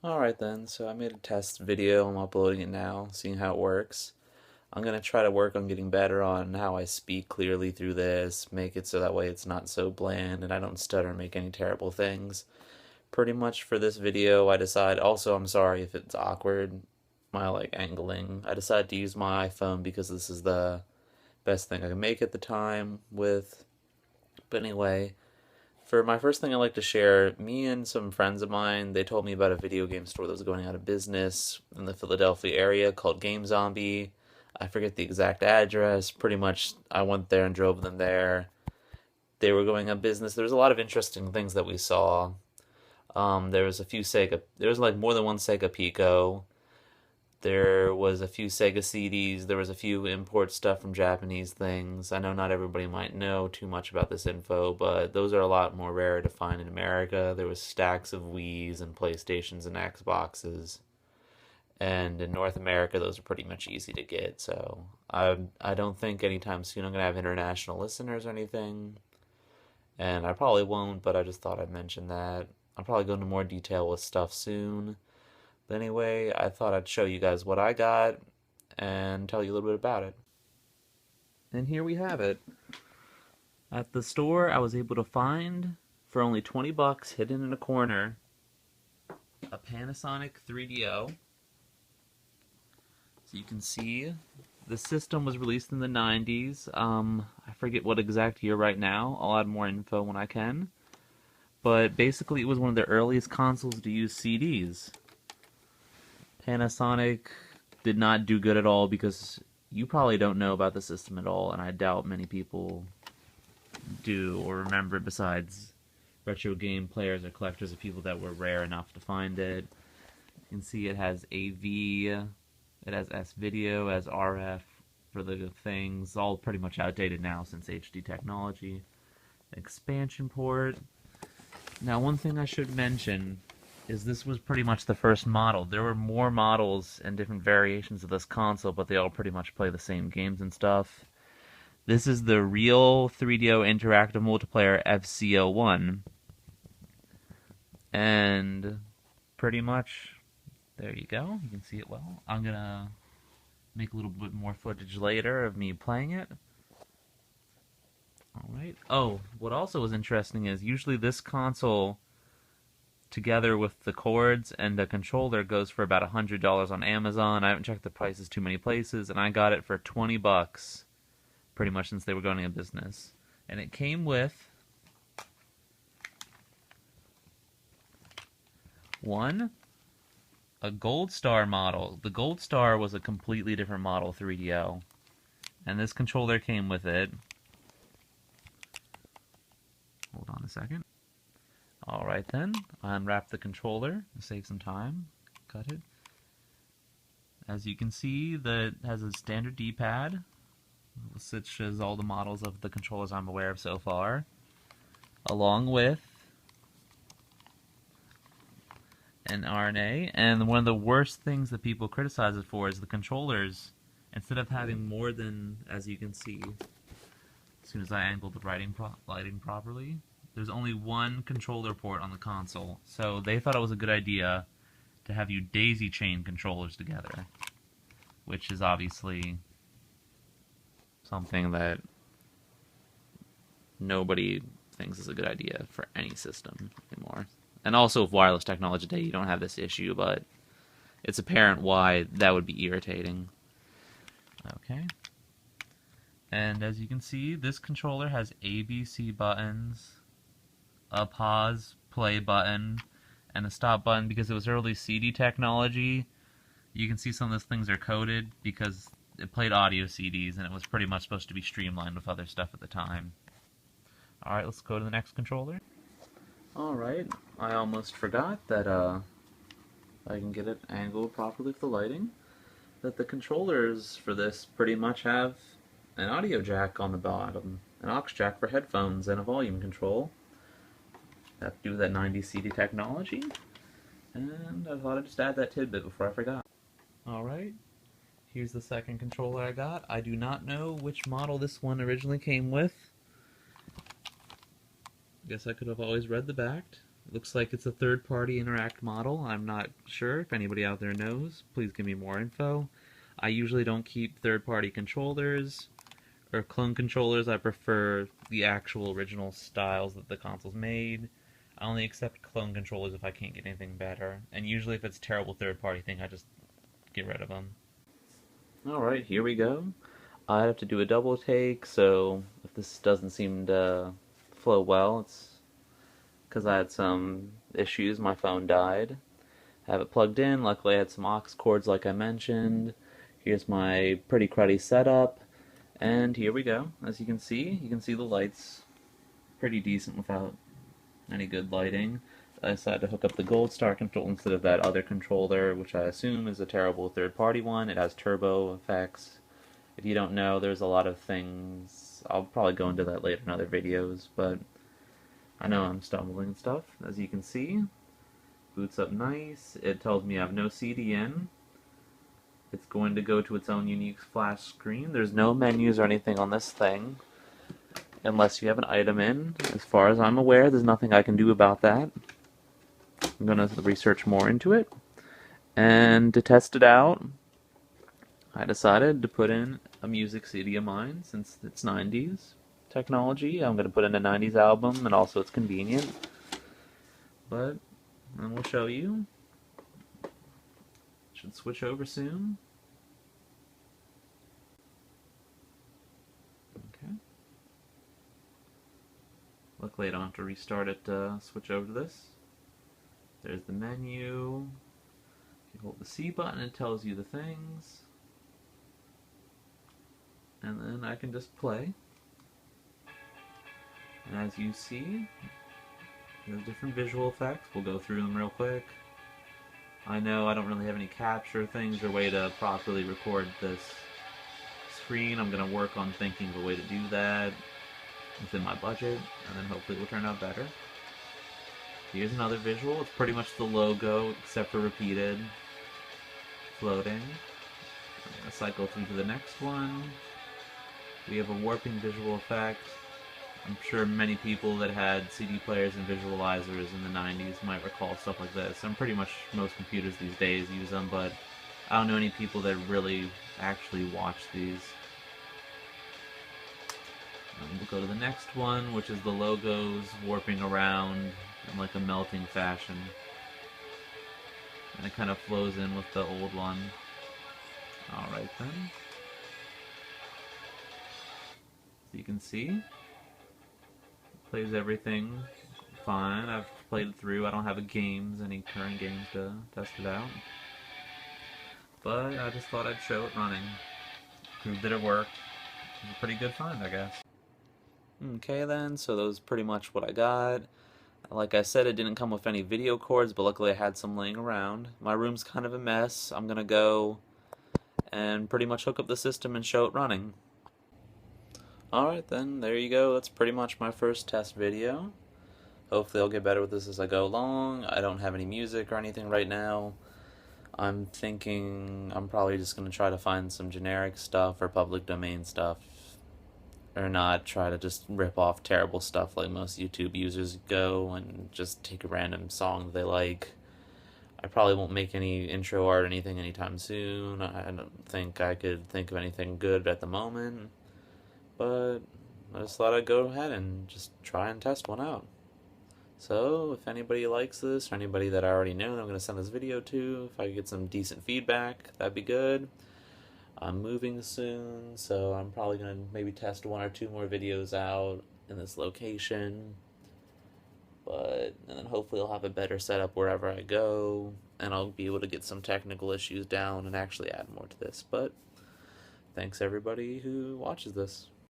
Alright then, so I made a test video. I'm uploading it now, seeing how it works. I'm gonna try to work on getting better on how I speak clearly through this, make it so that way it's not so bland and I don't stutter and make any terrible things. Pretty much for this video, I decide, also I'm sorry if it's awkward, my angling. I decided to use my iPhone because this is the best thing I can make at the time with. But anyway, for my first thing I'd like to share, me and some friends of mine, they told me about a video game store that was going out of business in the Philadelphia area called GameZombie. I forget the exact address. Pretty much, I went there and drove them there. They were going out of business. There was a lot of interesting things that we saw. There was a few Sega. There was like more than one Sega Pico. There was a few Sega CDs. There was a few import stuff from Japanese things. I know not everybody might know too much about this info, but those are a lot more rare to find in America. There was stacks of Wii's and PlayStations and Xboxes. And in North America, those are pretty much easy to get. So I don't think anytime soon I'm going to have international listeners or anything. And I probably won't, but I just thought I'd mention that. I'll probably go into more detail with stuff soon. But anyway, I thought I'd show you guys what I got and tell you a little bit about it. And here we have it. At the store, I was able to find, for only 20 bucks, hidden in a corner, a Panasonic 3DO. So you can see the system was released in the 90s. I forget what exact year right now. I'll add more info when I can. But basically, it was one of the earliest consoles to use CDs. Panasonic did not do good at all because you probably don't know about the system at all, and I doubt many people do or remember it besides retro game players or collectors of people that were rare enough to find it. You can see it has AV, it has S-Video, it has RF for the things, all pretty much outdated now since HD technology. Expansion port. Now, one thing I should mention is this was pretty much the first model. There were more models and different variations of this console, but they all pretty much play the same games and stuff. This is the real 3DO interactive multiplayer FC01. And pretty much, there you go. You can see it well. I'm going to make a little bit more footage later of me playing it. Alright. Oh, what also was interesting is usually this console, together with the cords and the controller, goes for about $100 on Amazon. I haven't checked the prices too many places, and I got it for 20 bucks, pretty much since they were going out of business. And it came with a Gold Star model. The Gold Star was a completely different model 3DO, and this controller came with it. Hold on a second. Alright then, I unwrap the controller to save some time. Cut it. As you can see, that has a standard D-pad, such as all the models of the controllers I'm aware of so far, along with an RNA. And one of the worst things that people criticize it for is the controllers, instead of having more than, as you can see, as soon as I angle the lighting properly, there's only one controller port on the console. So they thought it was a good idea to have you daisy chain controllers together, which is obviously something that nobody thinks is a good idea for any system anymore. And also with wireless technology today, you don't have this issue, but it's apparent why that would be irritating. Okay. And as you can see, this controller has ABC buttons, a pause, play button, and a stop button. Because it was early CD technology, you can see some of those things are coded because it played audio CDs and it was pretty much supposed to be streamlined with other stuff at the time. Alright, let's go to the next controller. Alright, I almost forgot that I can get it angled properly with the lighting, that the controllers for this pretty much have an audio jack on the bottom, an aux jack for headphones, and a volume control. That to do with that 90s CD technology, and I thought I'd just add that tidbit before I forgot. Alright, here's the second controller I got. I do not know which model this one originally came with. Guess I could have always read the back. Looks like it's a third-party Interact model. I'm not sure if anybody out there knows. Please give me more info. I usually don't keep third-party controllers or clone controllers. I prefer the actual original styles that the console's made. I only accept clone controllers if I can't get anything better. And usually if it's a terrible third-party thing, I just get rid of them. Alright, here we go. I have to do a double take, so if this doesn't seem to flow well, it's because I had some issues. My phone died. I have it plugged in. Luckily, I had some aux cords like I mentioned. Here's my pretty cruddy setup. And here we go. As you can see the lights pretty decent without any good lighting. I decided to hook up the Gold Star controller instead of that other controller, which I assume is a terrible third-party one. It has turbo effects. If you don't know, there's a lot of things. I'll probably go into that later in other videos, but I know I'm stumbling and stuff. As you can see, boots up nice. It tells me I have no CD in. It's going to go to its own unique flash screen. There's no menus or anything on this thing, unless you have an item in. As far as I'm aware, there's nothing I can do about that. I'm going to research more into it. And to test it out, I decided to put in a music CD of mine, since it's 90s technology. I'm going to put in a 90s album, and also it's convenient. But I will show you. Should switch over soon. Okay. Luckily I don't have to restart it to switch over to this. There's the menu. You hold the C button, it tells you the things. And then I can just play. And as you see, there's different visual effects. We'll go through them real quick. I know I don't really have any capture things or way to properly record this screen. I'm going to work on thinking of a way to do that within my budget, and then hopefully it will turn out better. Here's another visual. It's pretty much the logo, except for repeated, floating. I'm going to cycle through to the next one. We have a warping visual effect. I'm sure many people that had CD players and visualizers in the 90s might recall stuff like this. I'm pretty much, most computers these days use them, but I don't know any people that really actually watch these. We'll go to the next one, which is the logos warping around in like a melting fashion. And it kind of flows in with the old one. Alright then. So you can see, plays everything fine. I've played it through. I don't have any current games to test it out. But I just thought I'd show it running. Proved that it worked. It was a pretty good find, I guess. Okay then, so that was pretty much what I got. Like I said, it didn't come with any video cords, but luckily I had some laying around. My room's kind of a mess. I'm gonna go and pretty much hook up the system and show it running. Alright then, there you go. That's pretty much my first test video. Hopefully I'll get better with this as I go along. I don't have any music or anything right now. I'm thinking I'm probably just going to try to find some generic stuff or public domain stuff, or not try to just rip off terrible stuff like most YouTube users go and just take a random song they like. I probably won't make any intro art or anything anytime soon. I don't think I could think of anything good at the moment, but I just thought I'd go ahead and just try and test one out. So, if anybody likes this, or anybody that I already know that I'm going to send this video to, if I get some decent feedback, that'd be good. I'm moving soon, so I'm probably going to maybe test 1 or 2 more videos out in this location. And then hopefully I'll have a better setup wherever I go, and I'll be able to get some technical issues down and actually add more to this. But, thanks everybody who watches this.